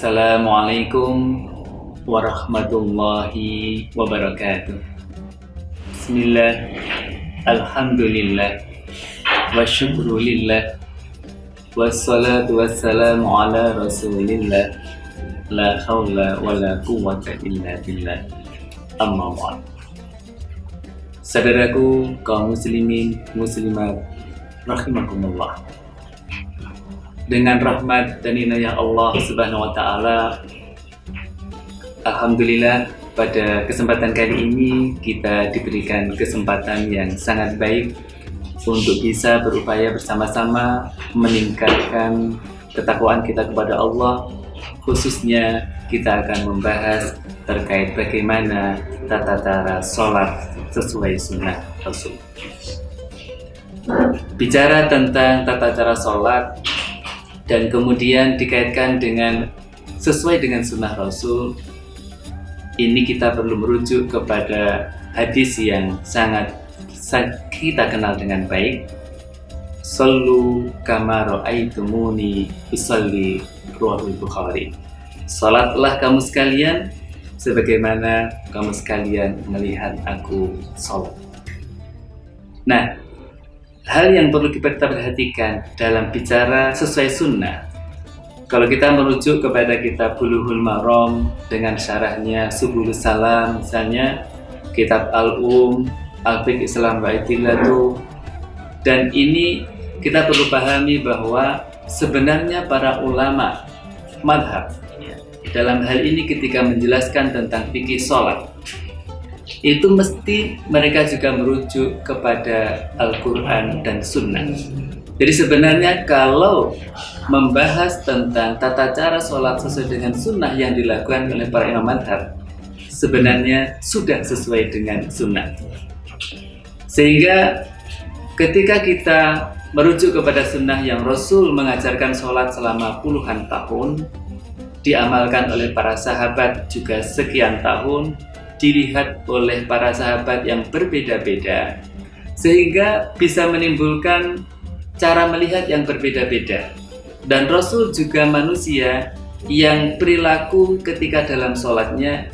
Assalamualaikum warahmatullahi wabarakatuh. Bismillah, alhamdulillah, wa syukrulillah, wassalatu wassalamu ala rasulillah, la hawla wa la quwwata illa billah, amma ba'd. Saudaraku kaum muslimin muslimat rahimakumullah, dengan rahmat dan inayah Allah Subhanahu wa taala, alhamdulillah pada kesempatan kali ini kita diberikan kesempatan yang sangat baik untuk bisa berupaya bersama-sama meningkatkan ketakwaan kita kepada Allah. Khususnya kita akan membahas terkait bagaimana tata cara sholat sesuai sunnah Rasul. Bicara tentang tata cara sholat dan kemudian dikaitkan dengan sesuai dengan sunnah Rasul, ini kita perlu merujuk kepada hadis yang sangat kita kenal dengan baik. Sallu kama ra'aitumuni usalli, riwayat Bukhari. Salatlah kamu sekalian sebagaimana kamu sekalian melihat aku salat. Nah, hal yang perlu kita perhatikan dalam bicara sesuai sunnah, kalau kita merujuk kepada kitab Bulughul Maram dengan syarahnya Subulus Salam, misalnya kitab Al-Um, Al-Fiqh Islam wa Itilatu, dan ini kita perlu pahami bahwa sebenarnya para ulama madhab dalam hal ini ketika menjelaskan tentang fikih sholat, itu mesti mereka juga merujuk kepada Al-Quran dan Sunnah. Jadi sebenarnya kalau membahas tentang tata cara sholat sesuai dengan sunnah yang dilakukan oleh para imam madhab, sebenarnya sudah sesuai dengan sunnah. Sehingga ketika kita merujuk kepada sunnah yang Rasul mengajarkan sholat selama puluhan tahun, diamalkan oleh para sahabat juga sekian tahun, dilihat oleh para sahabat yang berbeda-beda, sehingga bisa menimbulkan cara melihat yang berbeda-beda. Dan Rasul juga manusia yang perilaku ketika dalam sholatnya,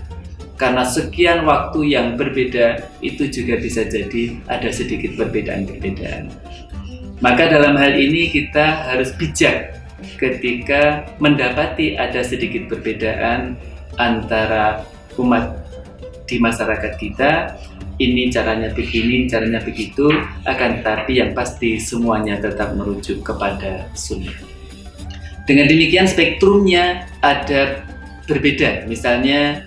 karena sekian waktu yang berbeda, itu juga bisa jadi ada sedikit perbedaan-perbedaan. Maka dalam hal ini kita harus bijak ketika mendapati ada sedikit perbedaan antara umat di masyarakat kita. Ini caranya begini, caranya begitu, akan tetapi yang pasti semuanya tetap merujuk kepada sunnah. Dengan demikian spektrumnya ada berbeda, misalnya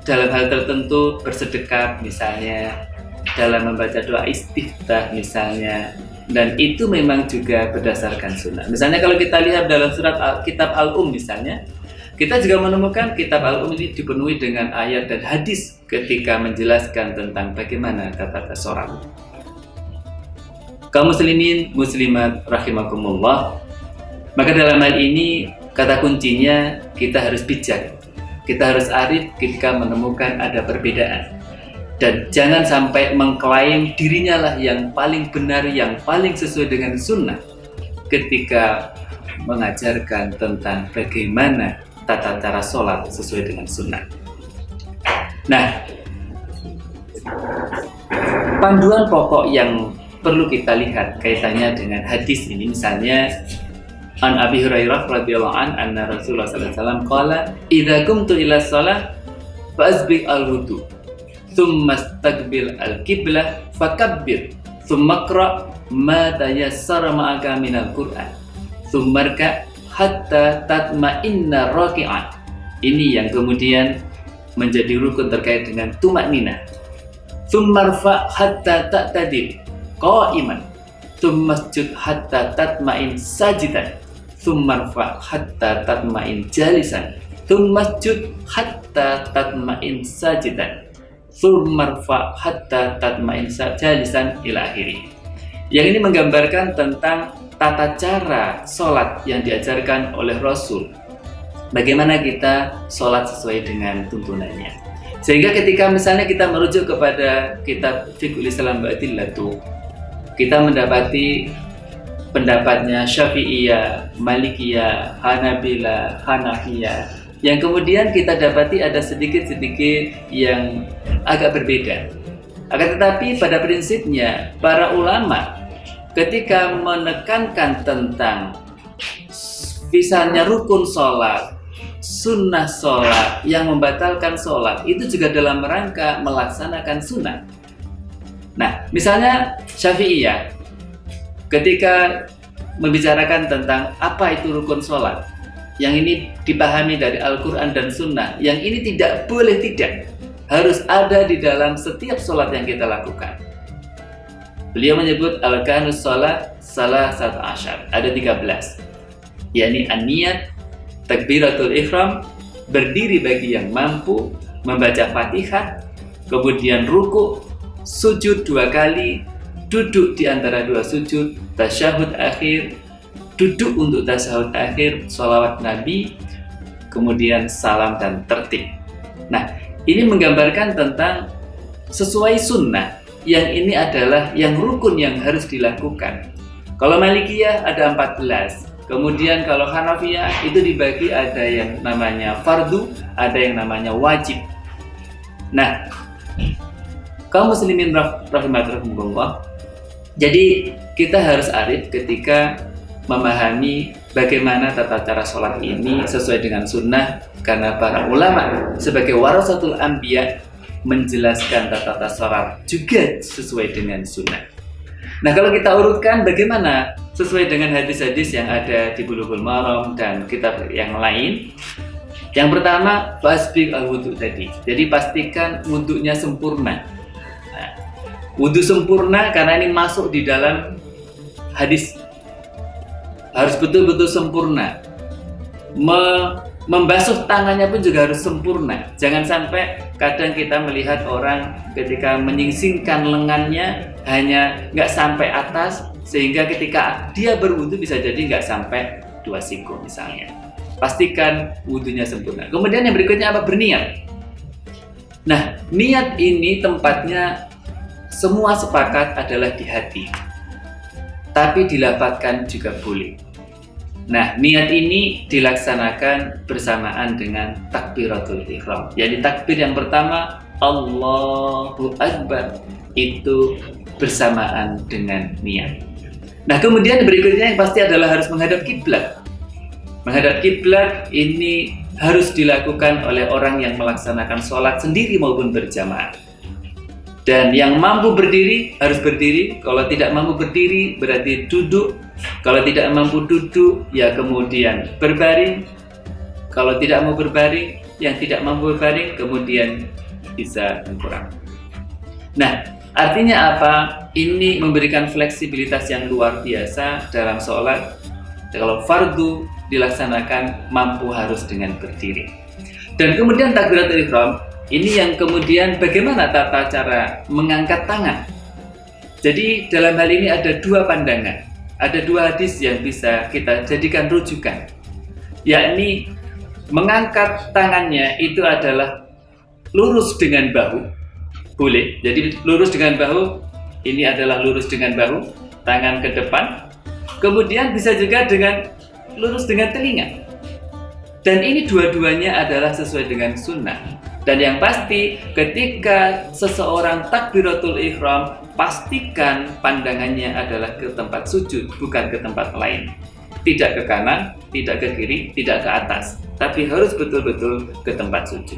dalam hal tertentu bersedekah, misalnya dalam membaca doa istiftah misalnya, dan itu memang juga berdasarkan sunnah. Misalnya kalau kita lihat dalam surat kitab Al-Um misalnya, kita juga menemukan kitab Al-Um ini dipenuhi dengan ayat dan hadis ketika menjelaskan tentang bagaimana tata sholat. Kaum muslimin muslimat rahimakumullah, maka dalam hal ini kata kuncinya kita harus bijak, kita harus arif ketika menemukan ada perbedaan. Dan jangan sampai mengklaim dirinya lah yang paling benar, yang paling sesuai dengan sunnah ketika mengajarkan tentang bagaimana tata cara sholat sesuai dengan sunnah. Nah, panduan pokok yang perlu kita lihat kaitannya dengan hadis ini, misalnya An Abi Hurairah radhiyallahu an anna Rasulullah sallallahu alaihi wasallam qala idza qumtu ila shalah fa'asbigh al-wudu thumma istaqbil al-qiblah fakabbir thumma qra ma tayassara ma'aka minal Qur'an thumma rka' hatta tatma'inna raki'an. Ini yang kemudian menjadi rukun terkait dengan tumakninah. Thumma rfa' hatta ta'tadil qa'iman thumma isjud hatta tatma'in sajidan thumma rfa' hatta tatma'in jalisan thumma isjud hatta tatma'in sajidan thumma rfa' hatta tatma'in jalisan ila akhiri. Yang ini menggambarkan tentang tata cara sholat yang diajarkan oleh Rasul, bagaimana kita sholat sesuai dengan tuntunannya. Sehingga ketika misalnya kita merujuk kepada kitab Fiqhul Islam wa Adillatuh, kita mendapati pendapatnya Syafi'iyah, Malikiyah, Hanabilah, Hanafiyah, yang kemudian kita dapati ada sedikit-sedikit yang agak berbeda. Akan tetapi pada prinsipnya para ulama ketika menekankan tentang misalnya rukun sholat, sunnah sholat, yang membatalkan sholat, itu juga dalam rangka melaksanakan sunnah. Nah, misalnya Syafi'iyah ketika membicarakan tentang apa itu rukun sholat, yang ini dipahami dari Al-Quran dan Sunnah, yang ini tidak boleh tidak, harus ada di dalam setiap sholat yang kita lakukan. Beliau menyebut Al-Kanus sholat salah satu asyar, ada 13, yakni an-niyat, takbiratul ihram, berdiri bagi yang mampu, membaca Fatihah, kemudian ruku, sujud 2 kali, duduk di antara 2 sujud, tasyahud akhir, duduk untuk tasyahud akhir, sholawat Nabi, kemudian salam dan tertib. Nah, ini menggambarkan tentang sesuai sunnah, yang ini adalah yang rukun yang harus dilakukan. Kalau Malikiyah ada 14, kemudian kalau Hanafiyah itu dibagi, ada yang namanya fardu, ada yang namanya wajib. Nah, kaum muslimin rahimakumullah, jadi kita harus arif ketika memahami bagaimana tata cara sholat ini sesuai dengan sunnah, karena para ulama sebagai warasatul anbiya menjelaskan tata sholat juga sesuai dengan sunnah. Nah, kalau kita urutkan bagaimana sesuai dengan hadis-hadis yang ada di Bulughul Maram dan kitab yang lain. Yang pertama, fasbik al-wudu tadi. Jadi pastikan wudunya sempurna. Wudhu sempurna karena ini masuk di dalam hadis, harus betul-betul sempurna. Membasuh tangannya pun juga harus sempurna. Jangan sampai kadang kita melihat orang ketika menyingsingkan lengannya hanya nggak sampai atas, sehingga ketika dia berwudhu bisa jadi nggak sampai 2 siku misalnya. Pastikan wudhunya sempurna. Kemudian yang berikutnya apa? Berniat. Nah, niat ini tempatnya semua sepakat adalah di hati, tapi dilafadzkan juga boleh. Nah, niat ini dilaksanakan bersamaan dengan takbiratul ihram. Jadi takbir yang pertama, Allahu Akbar, itu bersamaan dengan niat. Nah, kemudian berikutnya yang pasti adalah harus menghadap kiblat. Menghadap kiblat ini harus dilakukan oleh orang yang melaksanakan sholat sendiri maupun berjamaah. Dan yang mampu berdiri harus berdiri. Kalau tidak mampu berdiri berarti duduk. Kalau tidak mampu duduk ya kemudian berbaring. Kalau tidak mau berbaring, yang tidak mampu berbaring kemudian bisa tengkurap. Nah, artinya apa? Ini memberikan fleksibilitas yang luar biasa dalam sholat. Kalau fardu dilaksanakan mampu harus dengan berdiri. Dan kemudian takbiratul ihram, ini yang kemudian bagaimana tata cara mengangkat tangan. Jadi dalam hal ini ada 2 pandangan, ada 2 hadis yang bisa kita jadikan rujukan, yakni mengangkat tangannya itu adalah lurus dengan bahu, boleh. Jadi lurus dengan bahu, ini adalah lurus dengan bahu, tangan ke depan. Kemudian bisa juga dengan lurus dengan telinga. Dan ini dua-duanya adalah sesuai dengan sunnah. Dan yang pasti ketika seseorang takbiratul ihram, pastikan pandangannya adalah ke tempat sujud, bukan ke tempat lain. Tidak ke kanan, tidak ke kiri, tidak ke atas, tapi harus betul-betul ke tempat sujud.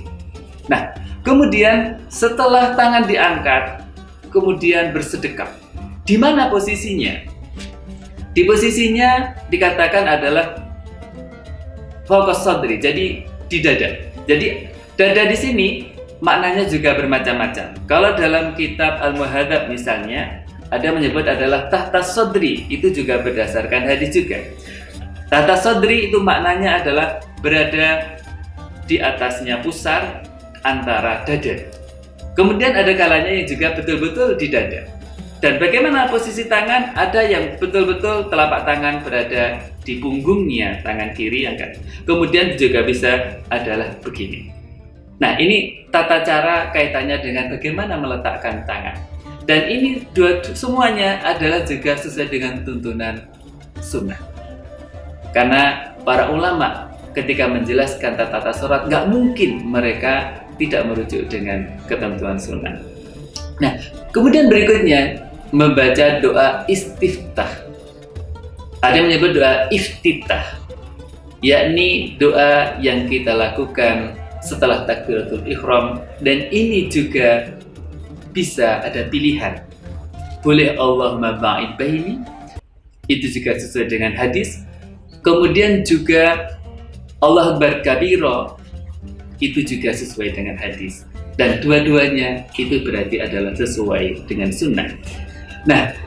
Nah, kemudian setelah tangan diangkat, kemudian bersedekap. Di mana posisinya? Di posisinya dikatakan adalah fokus sadri, jadi di dada. Jadi dada di sini maknanya juga bermacam-macam. Kalau dalam kitab Al-Muhadzab misalnya ada menyebut adalah tahta sadri, itu juga berdasarkan hadis juga. Tahta sadri itu maknanya adalah berada di atasnya pusar antara dada. Kemudian ada kalanya yang juga betul-betul di dada. Dan bagaimana posisi tangan? Ada yang betul-betul telapak tangan berada di punggungnya, tangan kiri yang kan. Kemudian juga bisa adalah begini. Nah, ini tata cara kaitannya dengan bagaimana meletakkan tangan. Dan ini semuanya adalah juga sesuai dengan tuntunan sunnah. Karena para ulama ketika menjelaskan tata sholat, nggak mungkin mereka tidak merujuk dengan ketentuan sunnah. Nah, kemudian berikutnya membaca doa istiftah. Ada yang menyebut doa iftitah, yakni doa yang kita lakukan setelah takbiratul ihram, dan ini juga bisa ada pilihan. Boleh Allahumma ba'id baini, itu juga sesuai dengan hadis. Kemudian juga Allah Akbar kabira, itu juga sesuai dengan hadis. Dan dua-duanya itu berarti adalah sesuai dengan sunnah. Nah,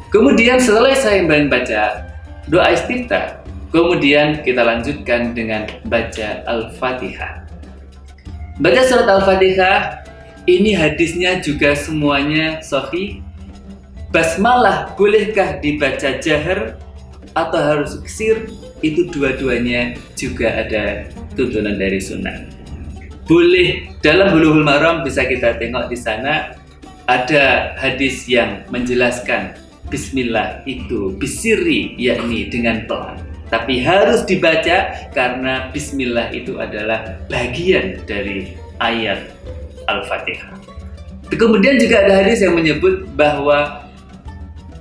kemudian setelah saya membaca doa istiftah, kemudian kita lanjutkan dengan baca Al-Fatihah. Baca surat Al-Fatihah, ini hadisnya juga semuanya sahih. Basmalah bolehkah dibaca jahar atau harus sir? Itu dua-duanya juga ada tuntunan dari sunnah. Boleh, dalam Bulughul Maram bisa kita tengok di sana ada hadis yang menjelaskan Bismillah itu bisiri, yakni dengan pelan. Tapi harus dibaca karena Bismillah itu adalah bagian dari ayat Al-Fatihah. Kemudian juga ada hadis yang menyebut bahwa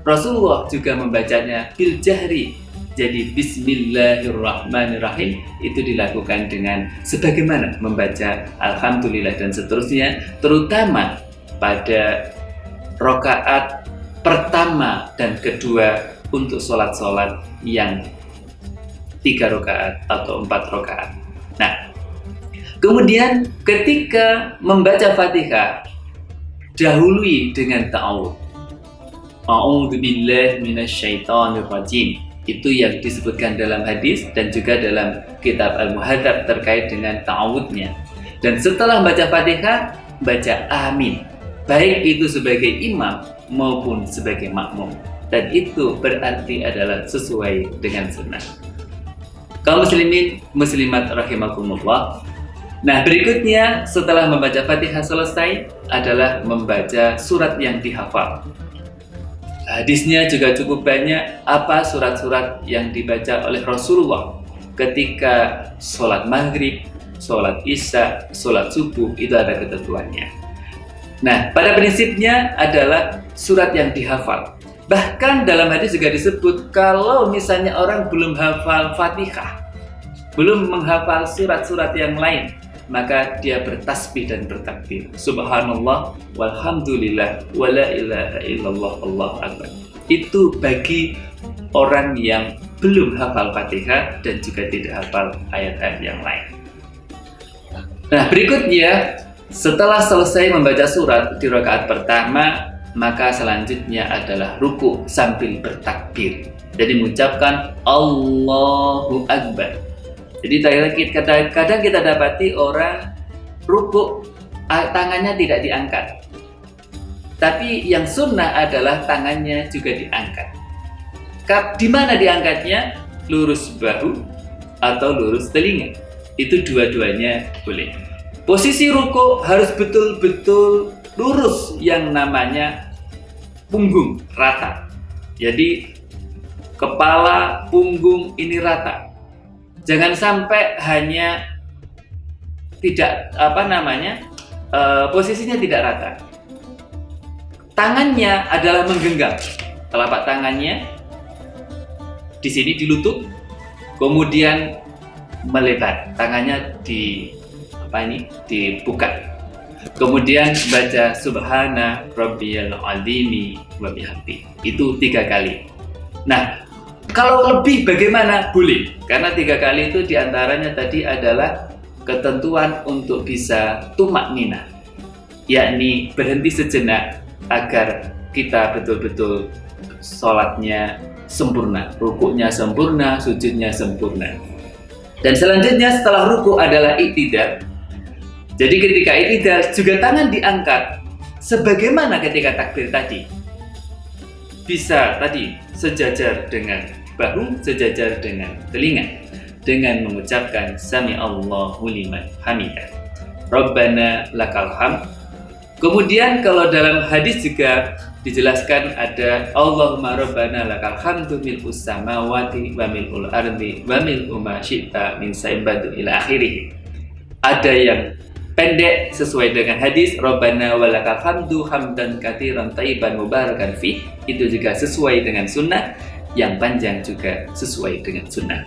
Rasulullah juga membacanya bil jahri. Jadi Bismillahirrahmanirrahim itu dilakukan dengan sebagaimana membaca Alhamdulillah dan seterusnya, terutama pada rakaat pertama dan kedua untuk sholat-sholat yang 3 rakaat atau 4 rakaat. Nah, kemudian ketika membaca Fatihah, dahului dengan ta'awudz. A'udzubillahi minasyaitonirrajim. Itu yang disebutkan dalam hadis dan juga dalam kitab Al-Muhadzab terkait dengan ta'awudznya. Dan setelah baca Fatihah, baca amin, baik itu sebagai imam maupun sebagai makmum. Dan itu berarti adalah sesuai dengan sunnah. Kaum muslimin muslimat rahimakumullah. Nah, berikutnya setelah membaca Fatihah selesai adalah membaca surat yang dihafal. Hadisnya juga cukup banyak apa surat-surat yang dibaca oleh Rasulullah ketika sholat maghrib, sholat isya, sholat subuh, itu ada ketentuannya. Nah, pada prinsipnya adalah surat yang dihafal. Bahkan dalam hadis juga disebut kalau misalnya orang belum hafal Fatihah, belum menghafal surat-surat yang lain, maka dia bertasbih dan bertakbir. Subhanallah, walhamdulillah, wala ilaha illallah, Allahu akbar. Itu bagi orang yang belum hafal Fatihah dan juga tidak hafal ayat-ayat yang lain. Nah, berikutnya setelah selesai membaca surat di rakaat pertama, maka selanjutnya adalah ruku sambil bertakbir. Jadi mengucapkan Allahu Akbar. Jadi kadang kita dapati orang ruku tangannya tidak diangkat. Tapi yang sunnah adalah tangannya juga diangkat. Di mana diangkatnya? Lurus bahu atau lurus telinga. Itu dua-duanya boleh. Posisi ruku harus betul-betul lurus, yang namanya punggung rata. Jadi kepala, punggung ini rata. Jangan sampai hanya tidak posisinya tidak rata. Tangannya adalah menggenggam, telapak tangannya di sini di lutut, kemudian melebar, tangannya dibuka. Kemudian baca Subhana Rabbiyal Azimi wa bihamdi. Itu 3 kali. Nah, kalau lebih bagaimana? Boleh. Karena 3 kali itu diantaranya tadi adalah ketentuan untuk bisa tumakninah, yakni berhenti sejenak agar kita betul-betul sholatnya sempurna, rukuknya sempurna, sujudnya sempurna. Dan selanjutnya setelah ruku adalah i'tidal. Jadi ketika i'tidal juga tangan diangkat sebagaimana ketika takbir tadi. Bisa tadi sejajar dengan bahu, sejajar dengan telinga, dengan mengucapkan Sami Allahu liman hamidah, Rabbana lakal hamd. Kemudian kalau dalam hadis juga dijelaskan ada Allahumma rabbana lakal hamdu mil'us samawati wa mil'ul ardi wa mil'u ma syi'ta min sa'ibadu ila akhirih. Ada yang pendek sesuai dengan hadis Rabbana walakal hamdu hamdan katsiran thayyiban mubarakan fi, itu juga sesuai dengan sunnah. Yang panjang juga sesuai dengan sunnah.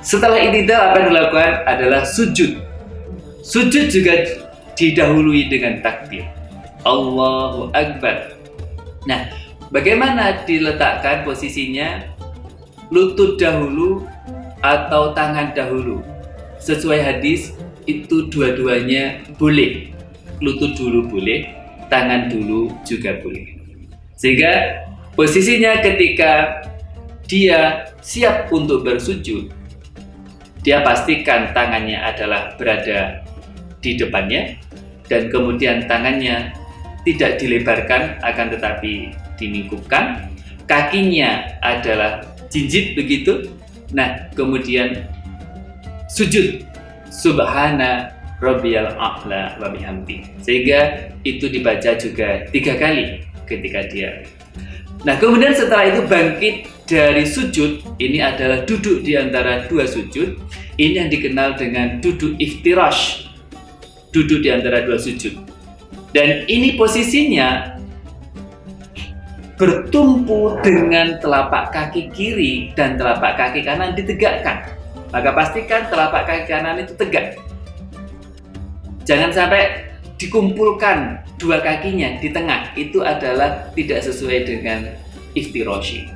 Setelah i'tidal, apa yang dilakukan adalah sujud. Sujud juga didahului dengan takbir Allahu Akbar. Nah, bagaimana diletakkan posisinya? Lutut dahulu atau tangan dahulu? Sesuai hadis itu dua-duanya boleh. Lutut dulu boleh, tangan dulu juga boleh. Sehingga posisinya ketika dia siap untuk bersujud, dia pastikan tangannya adalah berada di depannya, dan kemudian tangannya tidak dilebarkan akan tetapi dimingkupkan. Kakinya adalah jinjit begitu. Nah, kemudian sujud Subhana Rabbiyal A'la wa bihamdi, sehingga itu dibaca juga 3 kali ketika dia. Nah, kemudian setelah itu bangkit dari sujud. Ini adalah duduk di antara 2 sujud. Ini yang dikenal dengan duduk iftirash, duduk di antara 2 sujud. Dan ini posisinya bertumpu dengan telapak kaki kiri dan telapak kaki kanan ditegakkan. Maka pastikan telapak kaki kanan itu tegak. Jangan sampai dikumpulkan 2 kakinya di tengah. Itu adalah tidak sesuai dengan iftirashi.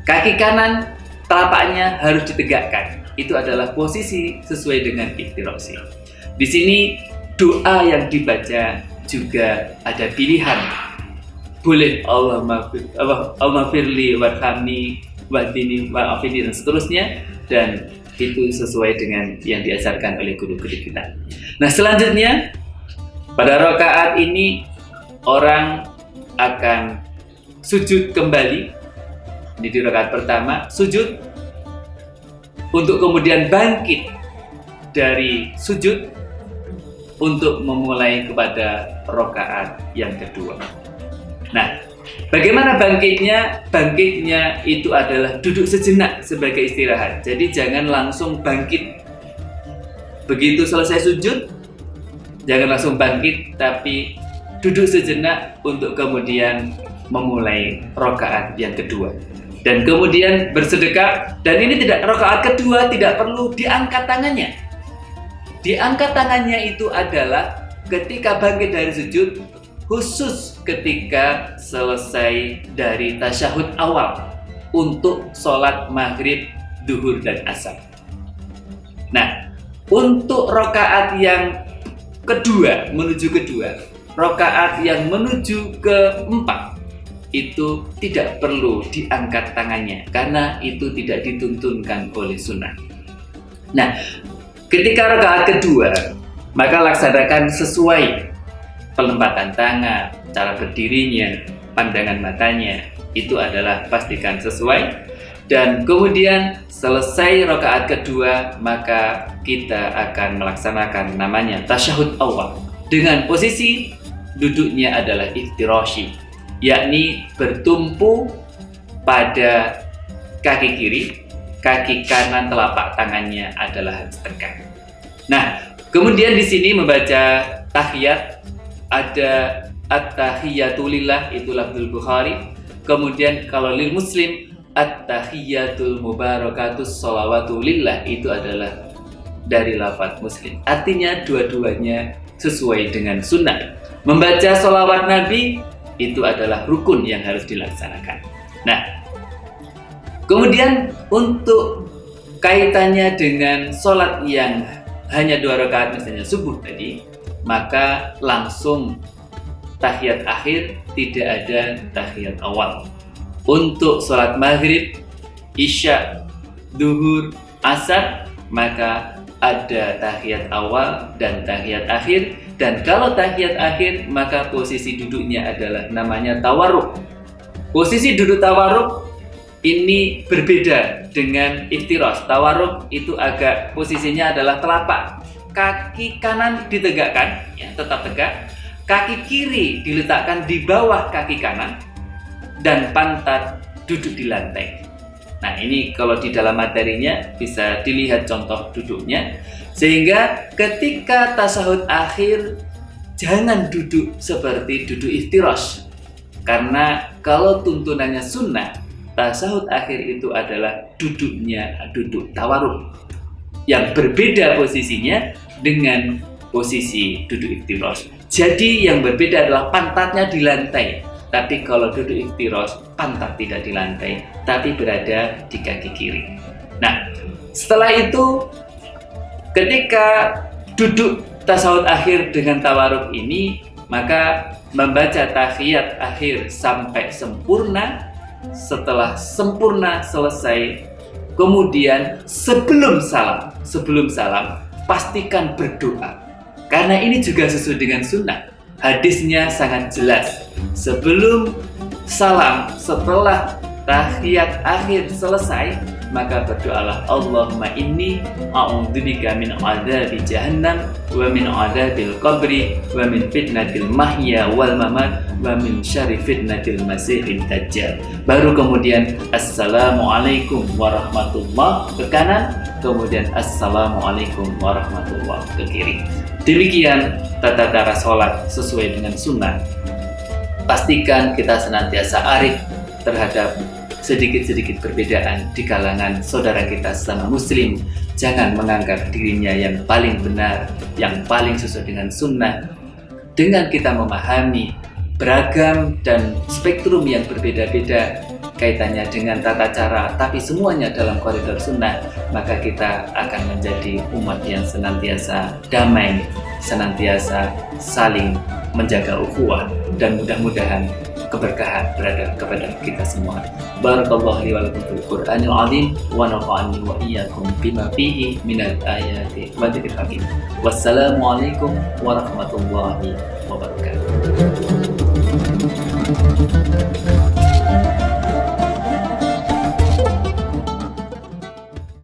Kaki kanan telapaknya harus ditegakkan. Itu adalah posisi sesuai dengan iftirashi. Di sini doa yang dibaca juga ada pilihan. Boleh Allahumma firli warhamni wahdini wa'afini dan seterusnya, dan itu sesuai dengan yang diajarkan oleh guru-guru kita. Nah, selanjutnya pada rakaat ini orang akan sujud kembali. Ini di rakaat pertama sujud untuk kemudian bangkit dari sujud untuk memulai kepada rakaat yang kedua. Nah, bagaimana bangkitnya? Bangkitnya itu adalah duduk sejenak sebagai istirahat. Jadi jangan langsung bangkit begitu selesai sujud. Jangan langsung bangkit, tapi duduk sejenak untuk kemudian memulai rakaat yang kedua. Dan kemudian bersedekah. Dan ini tidak, rakaat kedua tidak perlu diangkat tangannya. Diangkat tangannya itu adalah ketika bangkit dari sujud, khusus ketika selesai dari tasyahud awal untuk sholat maghrib, duhur, dan asar. Nah, untuk rakaat yang kedua, rakaat yang menuju keempat, itu tidak perlu diangkat tangannya karena itu tidak dituntunkan oleh sunnah. Nah, ketika rakaat kedua, maka laksanakan sesuai penempatan tangan, cara berdirinya, pandangan matanya, itu adalah pastikan sesuai. Dan kemudian selesai rakaat kedua, maka kita akan melaksanakan namanya tasyahud awal dengan posisi duduknya adalah iftirashi, yakni bertumpu pada kaki kiri, kaki kanan telapak tangannya adalah tegak. Nah, kemudian di sini membaca tahiyat, ada at-tahiyatulillah, itu lafzul Bukhari. Kemudian kalau lil Muslim, at-tahiyatul mubarakatus sholawatulillah, itu adalah dari lafaz Muslim. Artinya dua-duanya sesuai dengan sunnah. Membaca sholawat Nabi itu adalah rukun yang harus dilaksanakan. Nah, kemudian untuk kaitannya dengan sholat yang hanya 2 rakaat, misalnya subuh tadi, maka langsung tahiyat akhir, tidak ada tahiyat awal. Untuk sholat maghrib, isya, duhur, asar, maka ada tahiyat awal dan tahiyat akhir. Dan kalau tahiyat akhir, maka posisi duduknya adalah namanya tawarruk. Posisi duduk tawarruk ini berbeda dengan iftirash. Tawarruk itu agak posisinya adalah telapak kaki kanan ditegakkan, ya, tetap tegak. Kaki kiri diletakkan di bawah kaki kanan. dan pantat duduk di lantai. Nah, ini kalau di dalam materinya bisa dilihat contoh duduknya. Sehingga ketika tasyahud akhir jangan duduk seperti duduk iftirash. Karena kalau tuntunannya sunnah, tasyahud akhir itu adalah duduknya duduk tawarruk yang berbeda posisinya dengan posisi duduk iftirash. Jadi yang berbeda adalah pantatnya di lantai. Tapi kalau duduk iftirash, pantat tidak di lantai, tapi berada di kaki kiri. Nah, setelah itu ketika duduk tasyahud akhir dengan tawarruk ini, maka membaca tahiyat akhir sampai sempurna. Setelah sempurna selesai, kemudian sebelum salam pastikan berdoa. Karena ini juga sesuai dengan sunnah. Hadisnya sangat jelas. Sebelum salam, setelah tahiyat akhir selesai, maka berdoalah, Allahumma inni a'udzubika min adzabi jahannam wa min adzabil qabri wa min fitnatil mahya wal mamat wa min syarri fitnatil masiihid dajjal. Baru kemudian assalamualaikum warahmatullahi ke kanan, kemudian assalamualaikum warahmatullahi ke kiri. Demikian tata cara sholat sesuai dengan sunnah. Pastikan kita senantiasa arif terhadap sedikit-sedikit perbedaan di kalangan saudara kita sesama muslim. Jangan menganggap dirinya yang paling benar, yang paling sesuai dengan sunnah. Dengan kita memahami beragam dan spektrum yang berbeda-beda kaitannya dengan tata cara, tapi semuanya dalam koridor sunnah, maka kita akan menjadi umat yang senantiasa damai, senantiasa saling menjaga ukhuwah, dan mudah-mudahan keberkahan berada kepada kita semua. Barakallahu li wa lakum fil Qur'anil azim wa nafa'ani wa iyyakum bima fihi minal ayati wa dzikril hakim. Wassalamualaikum warahmatullahi wabarakatuh.